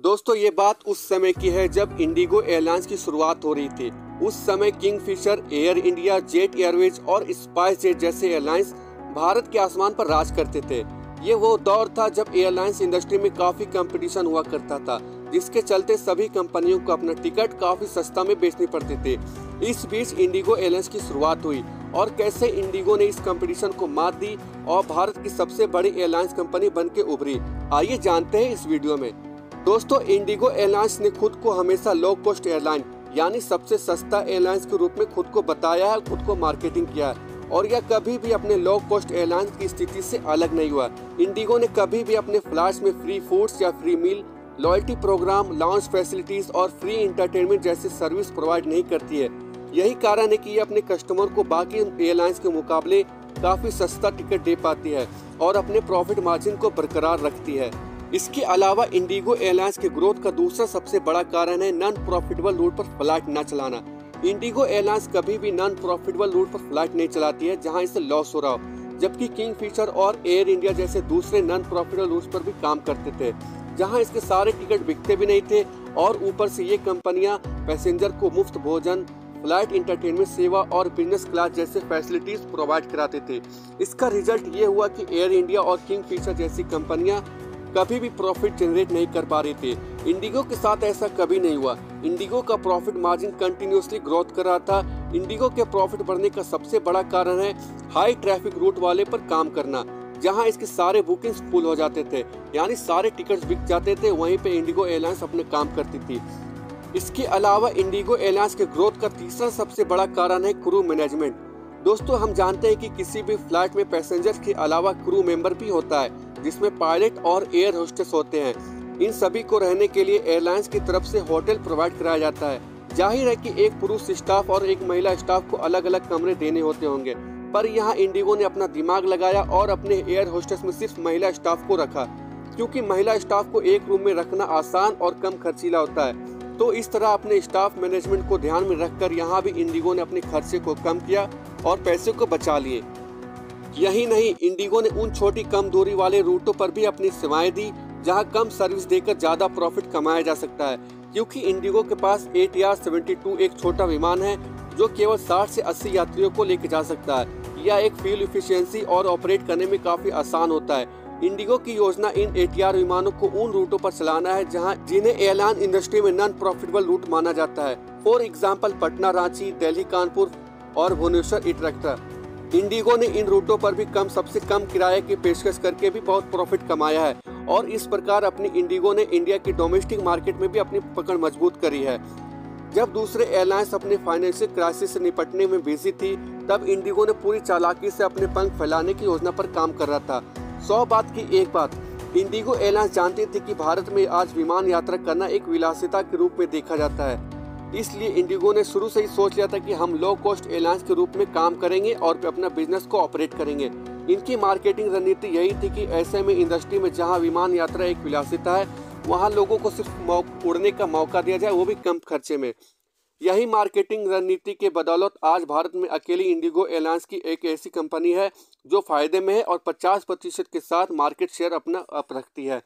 दोस्तों ये बात उस समय की है जब इंडिगो एयरलाइंस की शुरुआत हो रही थी। उस समय Kingfisher, air India, jet Airways और स्पाइस जेट जैसे एयरलाइंस भारत के आसमान पर राज करते थे। ये वो दौर था जब एयरलाइंस इंडस्ट्री में काफी कंपटीशन हुआ करता था, जिसके चलते सभी कंपनियों को अपना टिकट काफी सस्ता में बेचने पड़ते थे। इस बीच इंडिगो एयरलाइंस की शुरुआत हुई और कैसे इंडिगो ने इस कंपटीशन को मात दी और भारत की सबसे बड़ी एयरलाइंस कंपनी बन के उभरी। आइए जानते हैं इस वीडियो में। दोस्तों इंडिगो एयरलाइंस ने खुद को हमेशा लो कॉस्ट एयरलाइन यानी सबसे सस्ता एयरलाइंस के रूप में खुद को बताया है, खुद को मार्केटिंग किया है और यह कभी भी अपने लो कॉस्ट एयरलाइंस की स्थिति से अलग नहीं हुआ। इंडिगो ने कभी भी अपने फ्लाइट्स में फ्री फूड्स या free meal, loyalty program, lounge facilities और फ्री इंटरटेनमेंट जैसी सर्विस प्रोवाइड नहीं करती है। यही कारण है कि ये अपने कस्टमर को बाकी एयरलाइंस के मुकाबले काफी सस्ता टिकट दे पाती है और अपने प्रॉफिट मार्जिन को बरकरार रखती है। इसके अलावा इंडिगो एयरलाइंस के ग्रोथ का दूसरा सबसे बड़ा कारण है नॉन प्रॉफिटेबल रूट पर फ्लाइट न चलाना। इंडिगो एयरलाइंस कभी भी नॉन प्रॉफिटेबल रूट पर फ्लाइट नहीं चलाती है जहां इसे लॉस हो रहा हो, जबकि किंगफिशर और एयर इंडिया जैसे दूसरे नॉन प्रॉफिटेबल रूट्स पर भी काम करते थे जहां इसके सारे टिकट बिकते भी नहीं थे और ऊपर से ये कंपनियां पैसेंजर को मुफ्त भोजन, फ्लाइट इंटरटेनमेंट सेवा और बिजनेस क्लास जैसे फैसिलिटीज प्रोवाइड कराते थे। इसका रिजल्ट ये हुआ कि एयर इंडिया और किंगफिशर जैसी कंपनियां कभी भी प्रॉफिट जनरेट नहीं कर पा रहे थे। इंडिगो के साथ ऐसा कभी नहीं हुआ। इंडिगो का प्रॉफिट मार्जिन कंटिन्यूअसली ग्रोथ कर रहा था। इंडिगो के प्रॉफिट बढ़ने का सबसे बड़ा कारण है हाई ट्रैफिक रूट वाले पर काम करना, जहां इसके सारे बुकिंग्स फुल हो जाते थे यानी सारे टिकट्स बिक जाते थे। वहीं पे इंडिगो एयरलाइंस अपने काम करती थी। इसके अलावा इंडिगो एयरलाइंस के ग्रोथ का तीसरा सबसे बड़ा कारण है क्रू मैनेजमेंट। दोस्तों हम जानते हैं कि किसी भी फ्लाइट में पैसेंजर्स के अलावा क्रू मेंबर भी होता है, जिसमें पायलट और एयर होस्टेस होते हैं। इन सभी को रहने के लिए एयरलाइंस की तरफ से होटल प्रोवाइड कराया जाता है। जाहिर है कि एक पुरुष स्टाफ और एक महिला स्टाफ को अलग अलग कमरे देने होते होंगे, पर यहाँ इंडिगो ने अपना दिमाग लगाया और अपने एयर होस्टेस में सिर्फ महिला स्टाफ को रखा, क्योंकि महिला स्टाफ को एक रूम में रखना आसान और कम खर्चीला होता है। तो इस तरह अपने स्टाफ मैनेजमेंट को ध्यान में रखकर यहाँ भी इंडिगो ने अपने खर्चे को कम किया और पैसे को बचा लिए। यही नहीं, इंडिगो ने उन छोटी कम दूरी वाले रूटों पर भी अपनी सेवाएं दी जहां कम सर्विस देकर ज्यादा प्रॉफिट कमाया जा सकता है, क्योंकि इंडिगो के पास ATR-72 एक छोटा विमान है जो केवल 60 से 80 यात्रियों को लेकर जा सकता है। यह एक फ्यूल इफिशियंसी और ऑपरेट करने में काफी आसान होता है। इंडिगो की योजना इन ATR विमानों को उन रूटों पर चलाना है जिन्हें एयरलाइन इंडस्ट्री में नॉन प्रॉफिटेबल रूट माना जाता है। फॉर एग्जाम्पल पटना रांची, दिल्ली कानपुर और भुवनेश्वर इटरक्टा। इंडिगो ने इन रूटों पर भी सबसे कम किराए की पेशकश करके भी बहुत प्रॉफिट कमाया है और इस प्रकार अपनी इंडिगो ने इंडिया की डोमेस्टिक मार्केट में भी अपनी पकड़ मजबूत करी है। जब दूसरे एयरलाइंस अपने फाइनेंशियल क्राइसिस से निपटने में बिजी थी, तब इंडिगो ने पूरी चालाकी से अपने पंख फैलाने की योजना पर काम कर रहा था। 100 बात की एक बात, इंडिगो एयरलाइंस जानती थी कि भारत में आज विमान यात्रा करना एक विलासिता के रूप में देखा जाता है। इसलिए इंडिगो ने शुरू से ही सोच लिया था कि हम लो कॉस्ट एयरलाइंस के रूप में काम करेंगे और अपना बिजनेस को ऑपरेट करेंगे। इनकी मार्केटिंग रणनीति यही थी कि ऐसे में इंडस्ट्री में जहां विमान यात्रा एक विलासिता है, वहां लोगों को सिर्फ उड़ने का मौका दिया जाए, वो भी कम खर्चे में। यही मार्केटिंग रणनीति के बदौलत आज भारत में अकेली इंडिगो एयरलाइंस की एक ऐसी कंपनी है जो फायदे में है और 50% के साथ मार्केट शेयर अपना रखती है।